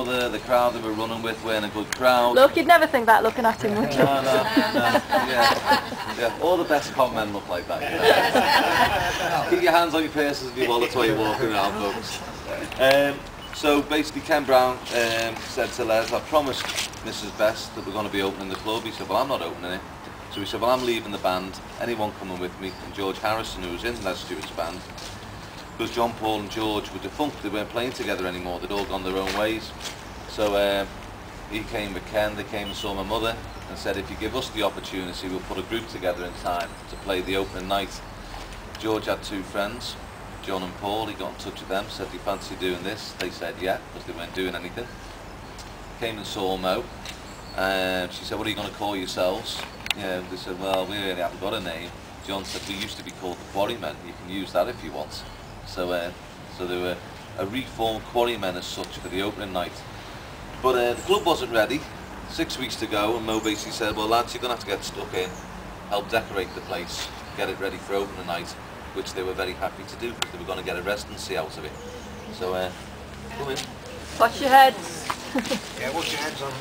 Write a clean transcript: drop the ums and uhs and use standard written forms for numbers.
mother, the crowd they were running with weren't a good crowd. Look, you'd never think that looking at him, would you? No, yeah. All the best con men look like that. Keep your hands on your purses and your wallets while you're walking around, folks. So basically Ken Brown said to Les, I promised Mrs. Best that we're going to be opening the club. He said, well, I'm not opening it. So he said, well, I'm leaving the band. Anyone coming with me? And George Harrison, who was in Les Stewart's band, because John, Paul and George were defunct, they weren't playing together anymore, they'd all gone their own ways. So he came with Ken, they came and saw my mother and said, if you give us the opportunity, we'll put a group together in time to play the opening night. George had two friends, John and Paul. He got in touch with them, said, do you fancy doing this? They said yeah, because they weren't doing anything. Came and saw Mo, and she said, what are you going to call yourselves? Yeah, they said, well, we really haven't got a name. John said, we used to be called the Quarrymen, you can use that if you want. So they were a reformed Quarrymen as such for the opening night. But the club wasn't ready. 6 weeks to go, and Mo basically said, well lads, you're going to have to get stuck in, help decorate the place, get it ready for opening night, which they were very happy to do because they were going to get a residency out of it. So come in. Watch your heads. Yeah, watch your heads on.